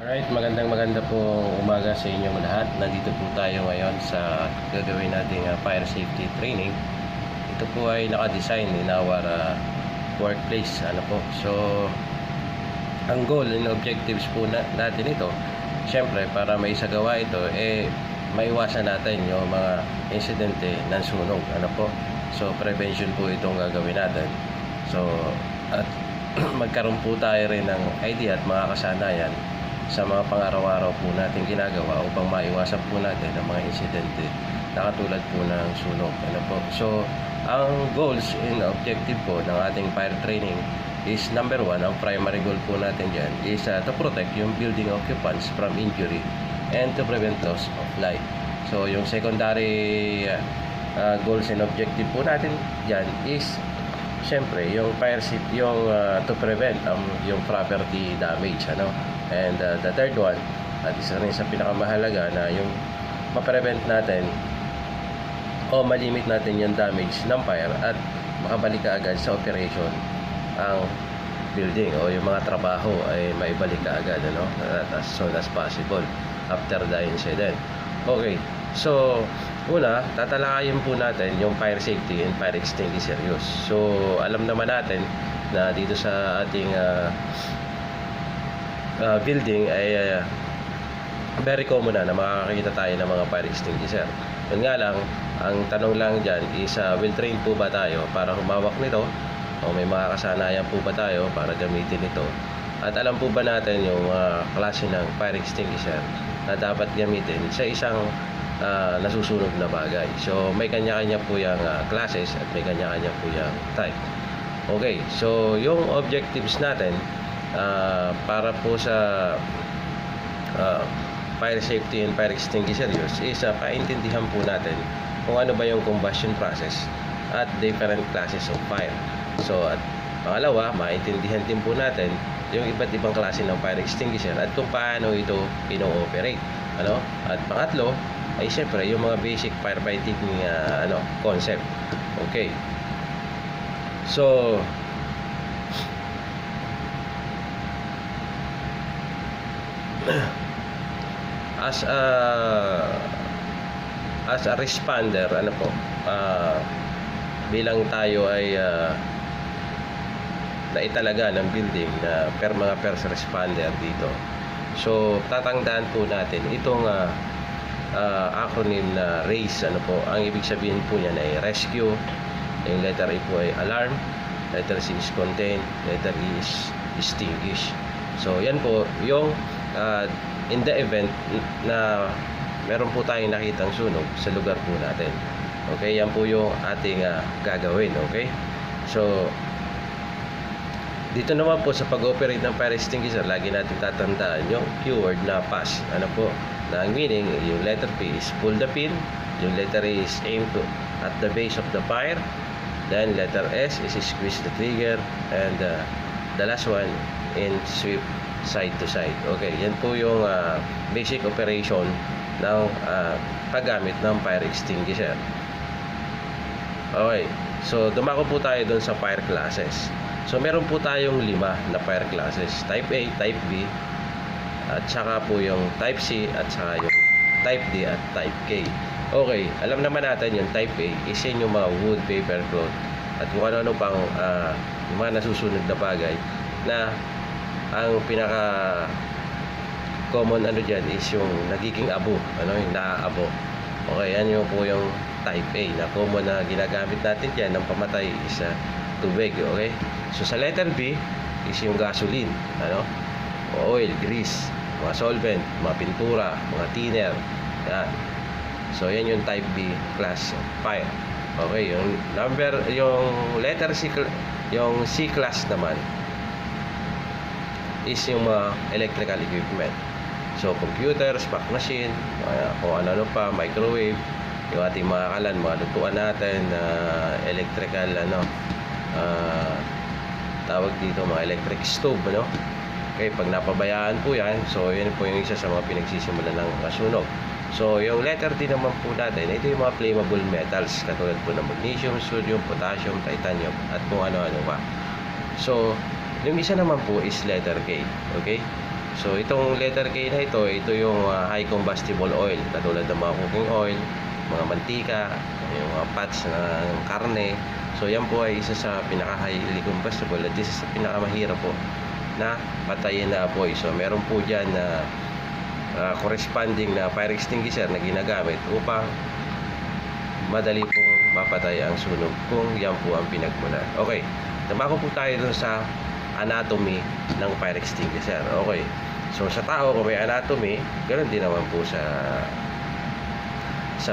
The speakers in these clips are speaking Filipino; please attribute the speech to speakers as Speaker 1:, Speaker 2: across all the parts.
Speaker 1: Alright, maganda po umaga sa inyong lahat. Nandito po tayo ngayon sa gagawin nating fire safety training. Ito po ay naka-design in our workplace. So, ang goal and objectives po natin ito, syempre para maisagawa ito, maiwasan natin yung mga insidente ng sunog. So, prevention po itong gagawin natin. So, at magkaroon po tayo rin ng idea at mga kasanayan sa mga pang-araw-araw po natin ginagawa upang maiwasan po natin ang mga insidente na katulad po ng sunog. So, ang goals and objective po ng ating fire training is number 1, ang primary goal po natin dyan is to protect yung building occupants from injury and to prevent loss of life. So, yung secondary goals and objective po natin dyan is syempre yung fire safety, yung to prevent yung property damage, and the third one, at isa rin sa pinakamahalaga, na yung ma-prevent natin o malimit natin yung damage ng fire at makabalik ka agad sa operation ang building o yung mga trabaho ay maibalik ka agad as soon as possible after the incident. Okay, so una, tatalakayin po natin yung fire safety and fire extinguisher use. So, alam naman natin na dito sa ating building ay very common na makakakita tayo ng mga fire extinguisher. Yun nga lang, ang tanong lang dyan is will train po ba tayo para humawak nito, o may mga kasanayan po ba tayo para gamitin ito, at alam po ba natin yung klase ng fire extinguisher na dapat gamitin sa isang nasusunog na bagay. So may kanya-kanya po yung classes at may kanya-kanya po yung type. Okay, so yung objectives natin para po sa fire safety and fire extinguisher use is paintindihan po natin kung ano ba yung combustion process at different classes of fire. So at pangalawa, maintindihan din po natin yung iba't ibang klase ng fire extinguisher at kung paano ito ino-operate. At pangatlo ay syempre yung mga basic firefighting concept. Okay, so as a responder, bilang tayo ay naitalaga ng building na mga first responder dito. So tatandaan po natin itong acronym na RACE. Ang ibig sabihin po niyan ay rescue, yung letter A po ay alarm, letter C is contain, letter E is extinguish. So yan po yung in the event na meron po tayong nakitang sunog sa lugar po natin. Okay, yan po yung ating gagawin. Okay, so dito naman po sa pag-operate ng fire extinguisher, lagi natin tatandaan yung keyword na pass. Na ang meaning, yung letter P is pull the pin, yung letter A is aim to at the base of the fire, then letter S is squeeze the trigger, and the last one in sweep side to side. Okay, yan po yung basic operation ng paggamit ng fire extinguisher. Okay, so dumako po tayo doon sa fire classes. So meron po tayong 5 na fire classes: type A, type B, at saka po yung type C, at saka yung type D at type K. Okay, alam naman natin yung type A is yung mga wood, paper, cloth, at kung ano-ano pang yung mga nasusunod na bagay na ang pinaka common dyan is yung nagiging abo, yung naaabo. Okay, yan yung po yung type A na common na ginagamit natin dyan ng pamatay is tubig. Okay, so sa letter B is yung gasoline, oil, grease, mga solvent, mga pintura, mga thinner. Yan. So yan yung type B class of fire. Okay, yung letter C, yung C class naman is yung mga electrical equipment. So computers, fax machine, kung ano pa, microwave, yung ating mga kalan, mga lutuan natin, electrical tawag dito, mga electric stove. Okay, pag napabayaan po yan, so yan po yung isa sa mga pinagsisimulan ng kasunog. So yung letter D naman po natin, ito yung mga flammable metals katulad po ng magnesium, sodium, potassium, titanium, at kung ano-ano pa. So yung isa naman po is letter K. Okay, So itong letter K na ito yung high combustible oil, katulad ng mga cooking oil, mga mantika, yung mga fats ng karne. So yan po ay isa sa pinaka highly combustible at isa sa pinakamahirap po na patayin na apoy. So meron po dyan na corresponding na fire extinguisher na ginagamit upang madali pong mapatay ang sunog kung yan po ang pinagmulan. Okay, tumako po tayo dun sa anatomy ng fire extinguisher. Okay, so sa tao kung may anatomy, ganoon din naman po sa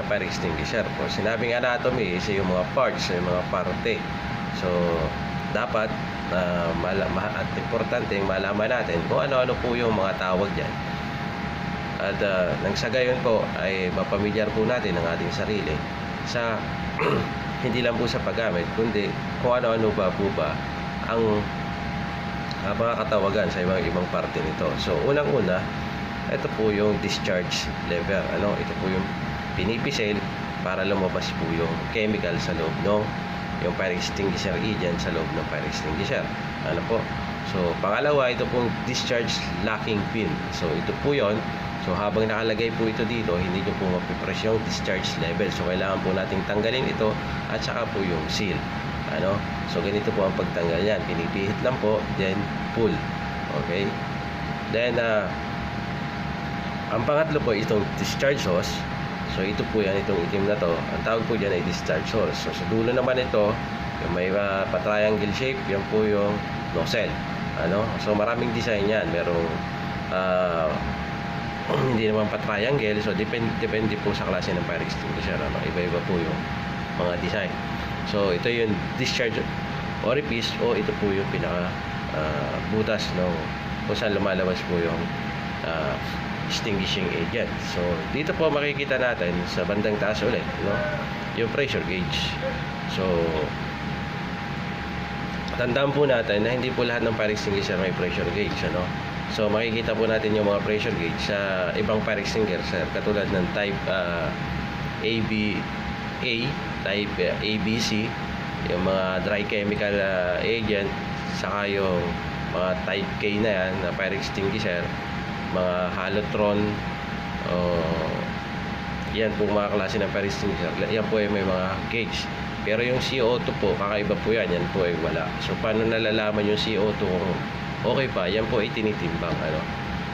Speaker 1: fire extinguisher. Kung sinabing anatomy, isa yung mga parts, yung mga parte. So dapat at importante malaman natin kung ano-ano po yung mga tawag dyan. At nang sa gayon po ay mapamilyar po natin ang ating sarili sa hindi lang po sa paggamit, kundi kung ano-ano ba ang mga katawagan sa ibang parte nito. So unang-una, ito po yung discharge lever. Ito po yung pinipisil para lumabas po yung chemical sa loob ng yung fire extinguisher agent sa loob ng fire extinguisher. So pangalawa, ito pong discharge locking pin. So ito po yon. So habang nakalagay po ito dito, hindi nyo po mapipress yung discharge level. So kailangan po nating tanggalin ito at saka po yung seal. So ganito po ang pagtanggal yan. Pinipihit lang po, then pull. Okay? Then ang pangatlo po itong discharge hose. So ito po yan, itong itim na to. Ang tawag po dyan ay discharge hose. So sa dulo naman ito, yung may pa-triangle shape, yan po yung nozzle. So maraming design yan. Merong hindi naman pa-triangle. So depende po sa klase ng fire extinguisher. Iba-iba po yung mga design. So ito yung discharge orifice, o ito po yung pinaka butas kung saan lumalabas po yung extinguishing agent. So dito po makikita natin sa bandang taas ulit yung pressure gauge. So tandaan po natin na hindi po lahat ng fire extinguisher may pressure gauge. So makikita po natin yung mga pressure gauge sa ibang fire extinguisher, katulad ng type ABA, type ABC, yung mga dry chemical agent, saka yung mga type K na yan na fire extinguisher, mga halotron, yan po mga klase ng fire extinguisher. Yan po ay may mga gauge. Pero yung CO2 po, kakaiba po yan. Yan po ay wala. So paano nalalaman yung CO2 kung okay pa? Yan po ay tinitimbang.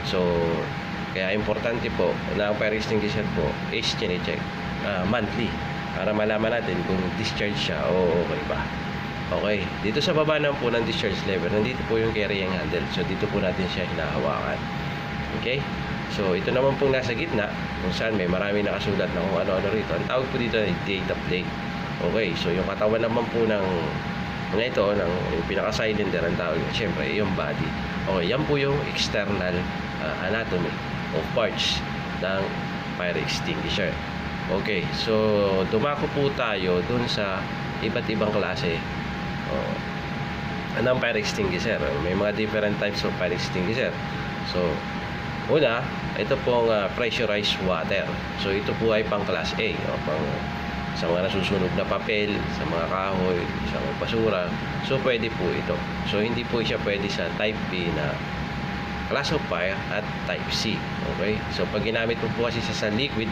Speaker 1: So kaya importante po na ang fire extinguisher po is chine-check monthly para malaman natin kung discharge siya o okay ba. Okay, dito sa baba naman po ng discharge lever, nandito po yung carrying handle. So dito po natin siya hinahawakan. Okay, so ito naman pong nasa gitna, kung saan may marami nakasulat na kung ano-ano rito. Ang tawag po dito ay data plate. Okay, so yung katawan naman po ng ito, yung pinaka-cylinder, ang tawag niya, syempre, yung body. Okay, yan po yung external anatomy of parts ng fire extinguisher. Okay, so dumako po tayo dun sa iba't ibang klase ng fire extinguisher. May mga different types of fire extinguisher. So una, ito pong pressurized water. So ito po ay pang class A, sa mga nasusunog na papel, sa mga kahoy, sa mga basura. So pwede po ito. So hindi po siya pwede sa type B na class of fire at type C. Okay, so pag ginamit po kasi sa liquid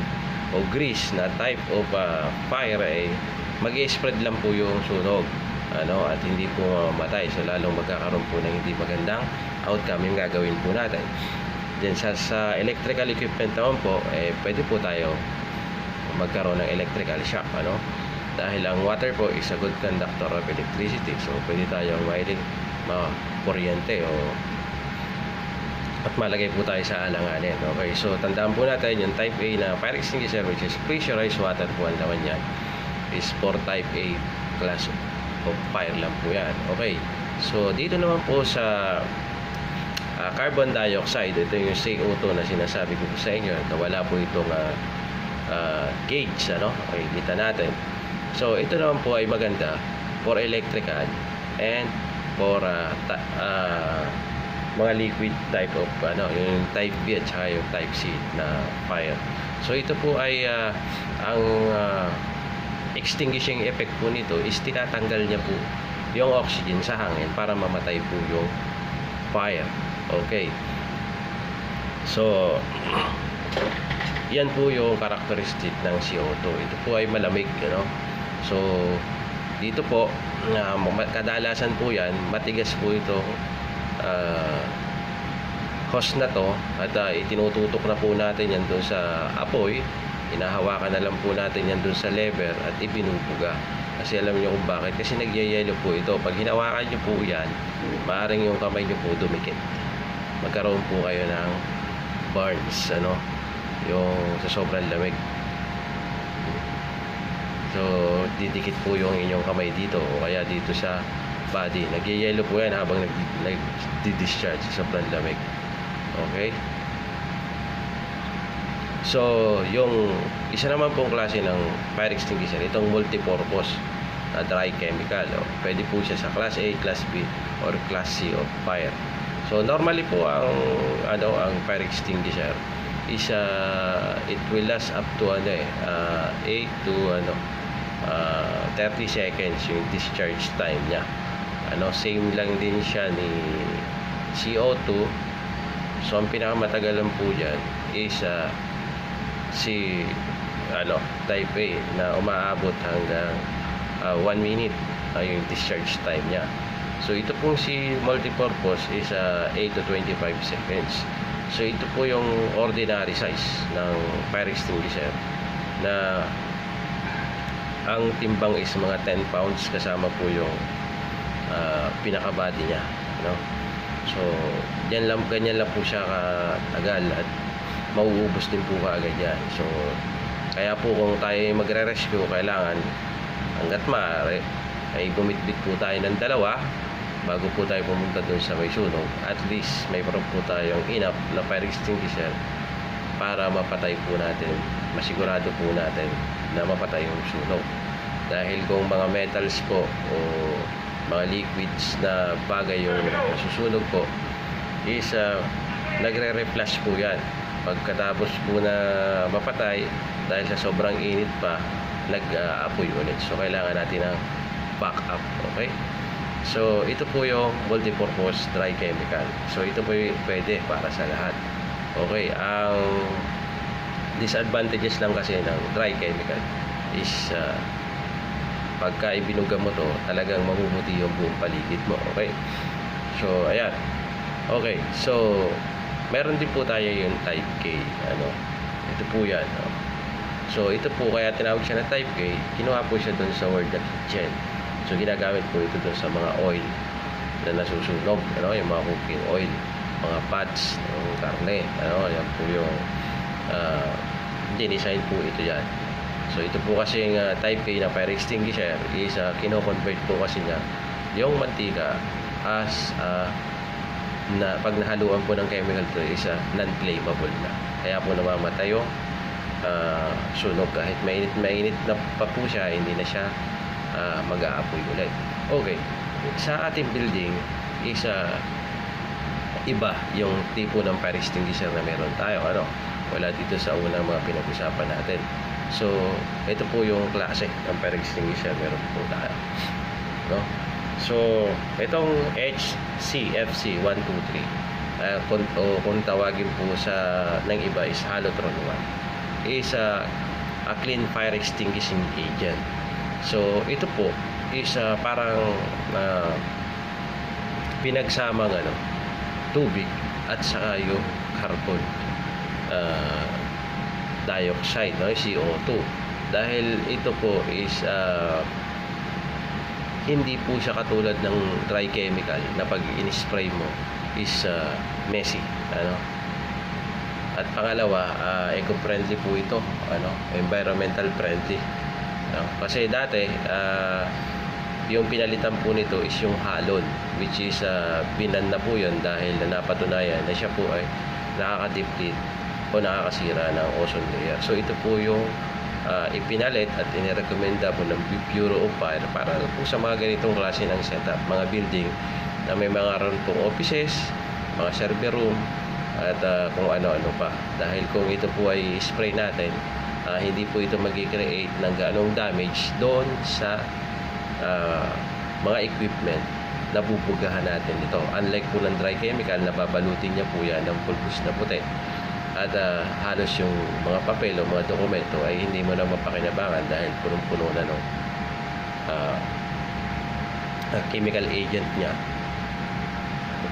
Speaker 1: o grease na type of fire, ay mag-spread lang po yung sunog at hindi po mamamatay. So lalong magkakaroon po ng hindi magandang outcome yung gagawin po natin. Then sa electrical equipment naman po, pwede po tayo magkaroon ng electrical shock, dahil ang water po is a good conductor of electricity. So pwede tayong kuryente at malagay po tayo sa alanganin. Okay, so tandaan po natin yung type A na fire extinguisher, which is pressurized water po ang laman yan, is for type A class of fire lang po yan. Okay, so dito naman po sa carbon dioxide, ito yung CO2 na sinasabi ko sa inyo, na wala po itong gauge. Okay, kita natin. So ito naman po ay maganda for electrical and for mga liquid type of yung type B at saka yung type C na fire. So ito po ay ang extinguishing effect po nito is tinatanggal niya po yung oxygen sa hangin para mamatay po yung fire. Okay, So, yan po yung characteristic ng CO2. Ito po ay malamig, So, dito po, kadalasan po yan, matigas po ito, hose na to, at itinututok na po natin yan doon sa apoy. Hinahawakan na lang po natin yan doon sa lever at ibinubuga. Kasi alam niyo kung bakit, kasi nagyayelo po ito. Pag hinawakan niyo po yan, maaaring yung kamay niyo po dumikit, magkaroon po kayo ng burns, yung sa sobrang lamig. So, didikit po yung inyong kamay dito o kaya dito sa body. Nagyayelo po yan habang nag-discharge sa sobrang lamig. Okay? So, yung isa naman pong klase ng fire extinguisher, itong multipurpose na dry chemical. Pwede po siya sa Class A, Class B, or Class C of fire. So, normally po ang fire extinguisher is it will last up to 8 to 30 seconds yung discharge time niya. Same lang din siya ni CO2. So, ang pinakamatagal lang po dyan is type A na umaabot hanggang 1 minute yung discharge time niya. So, ito pong si multipurpose is 8 to 25 seconds. So, ito po yung ordinary size ng fire extinguisher na ang timbang is mga 10 pounds kasama po yung pinaka-body niya. So, ganyan lang po siya katagal at mauubos din po kaagad yan. So, kaya po kung tayo magre-rescue, kailangan hanggat maaari ay gumitbit po tayo ng dalawa bago po tayo pumunta dun sa may sunog. At least may parang po tayong enough na fire extinguisher para mapatay po natin, masigurado po natin na mapatay yung sunog. Dahil kung mga metals po o mga liquids na bagay yung susunog po is nagre-reflash po yan. Pagkatapos po na mapatay, dahil sa sobrang init pa, nag-apoy ulit. So, kailangan natin ng backup. Okay? So, ito po yung multipurpose dry chemical. So, ito po yung pwede para sa lahat. Okay? Ang disadvantages lang kasi ng dry chemical is pagka ibinuga mo to, talagang mamumuti yung buong paligid mo. Okay? So, ayan. Okay. So, meron din po tayo yung type K. Ito po yan. So, ito po, kaya tinawag siya na type K. Kinuha po siya dun sa word na kitchen. So, ginagamit po ito dun sa mga oil na nasusunog. Yung mga cooking oil, mga pots, ng karne. Yan po yung dinisign po ito yan. So, ito po kasi yung type K na fire extinguisher is kino-convert po kasi niya yung mantika as na pag nahaluan po ng chemical to is non-flammable na. Kaya po namamatay yung sunog. Kahit mainit na pa po siya, hindi na siya mag-aapoy ulit. Okay. Sa ating building is iba yung tipo ng fire extinguisher na meron tayo. Wala dito sa unang mga pinag-usapan natin. So, ito po yung klase ng fire extinguisher meron po tayo. So, itong HCFC 123 kung tawagin po ng iba is halotron 1 is a clean fire extinguishing agent. So, ito po is parang pinagsamang tubig at saka yung carbon dioxide, CO2. Dahil ito po is hindi po siya katulad ng dry chemical na pag in-spray mo is messy. At pangalawa, eco-friendly po ito, environmental friendly. Kasi dati yung pinalitan po nito is yung halon, which is binan na po yun dahil napatunayan na siya po ay nakaka-deplete o nakakasira ng ozone layer. So ito po yung ipinalit at inirekomenda po ng Bureau of Fire para po sa mga ganitong klase ng setup, mga building na may mga ron pong offices, mga server room, at kung ano-ano pa. Dahil kung ito po ay spray natin, hindi po ito mag-create ng ganong damage doon sa mga equipment na bubugahan natin ito. Unlike po ng dry chemical, na babalutin niya po yan ng pulbos na puti. at halos yung mga papel o mga dokumento ay hindi mo na mapakinabangan dahil punong-puno na ng chemical agent niya.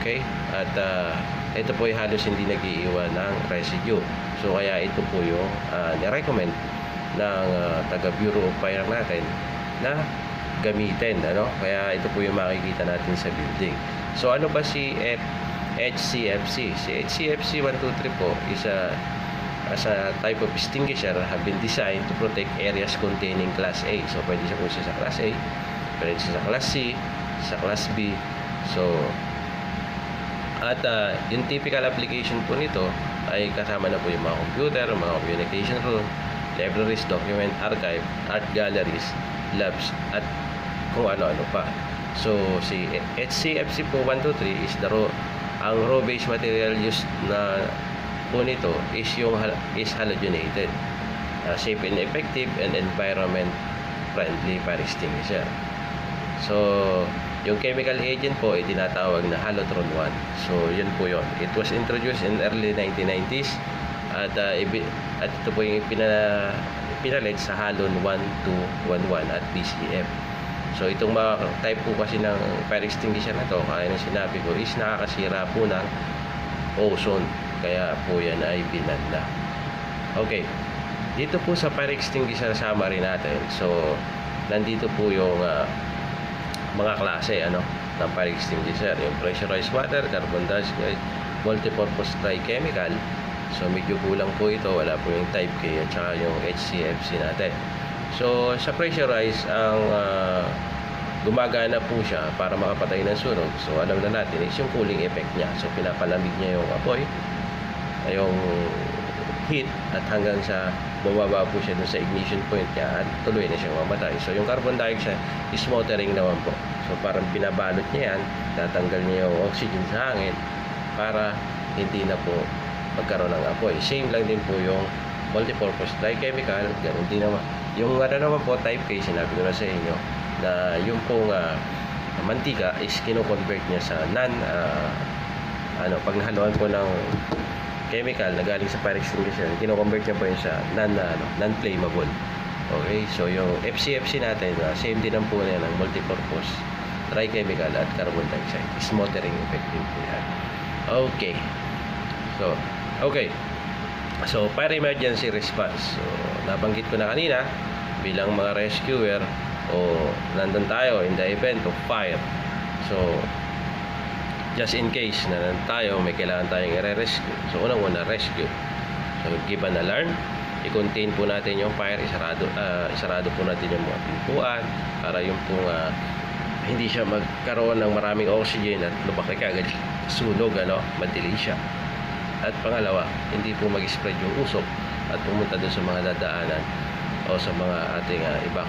Speaker 1: Okay? At ito po ay halos hindi nag-iiwan ng residue. So kaya ito po yung ni-recommend ng taga Bureau of Fire natin na gamitin, ano? Kaya ito po yung makikita natin sa building. So ano ba si HCFC? Si HCFC 123 po is as a type of extinguisher have been designed to protect areas containing Class A. So pwede siya po siya sa Class A, pwede siya sa Class C, sa Class B. So at yung typical application po nito ay kasama na po yung mga computer, mga communication room, libraries, document archive, art galleries, labs, at kung ano-ano pa. So si HCFC po 123 is ang raw base material used na po nito is halogenated, safe and effective and environment friendly fire extinguisher. So yung chemical agent po ay tinatawag na Halotron 1. So yun po yun. It was introduced in early 1990s at ito po yung pinalit sa Halon 1211 at PCF. So itong mga type po kasi ng fire extinguisher na to, kaya ng sinabi ko, is nakakasira po ng ozone. Kaya po yan ay binan na. Okay. Dito po sa fire extinguisher summary natin. So nandito po yung mga klase ng fire extinguisher. Yung pressurized water, carbon dioxide, multipurpose tri-chemical. So medyo kulang po ito. Wala po yung type K at saka yung HCFC natin. So sa pressurized, ang gumagana po siya para makapatay ng sunog. So alam na natin is yung cooling effect niya. So pinapalamig niya yung apoy, yung heat, at hanggang sa bumaba po siya dun sa ignition point niya at tuloy na siyang mamatay. So yung carbon dioxide is smothering naman po. So parang pinabalot niya yan, tatanggal niya yung oxygen sa hangin para hindi na po magkaroon ng apoy. Same lang din po yung multipurpose tri-chemical, ganun din naman. Yung naman po type K, sinabi ko na sa inyo na yung pong mantika is kino-convert niya sa pag nahaluan po ng chemical na galing sa fire extinguisher, kino-convert niya po yun sa non-flammable. Okay, so yung FCFC natin, same din ang po na ng multipurpose tri-chemical at carbon dioxide. Smothering effective po yan. Okay. So, fire emergency response. So, nabanggit ko na kanina, bilang mga rescuer, nandun tayo in the event of fire. So, just in case na nandun tayo, may kailangan tayong i-rescue. So, unang-una, rescue. So, give an alarm. I-contain po natin yung fire. Isarado po natin yung mga pintuan para yung pong hindi siya magkaroon ng maraming oxygen at lumaki agad sunog, madili siya. At pangalawa, hindi po mag-spread yung usok at pumunta doon sa mga dadaanan o sa mga ating evacuation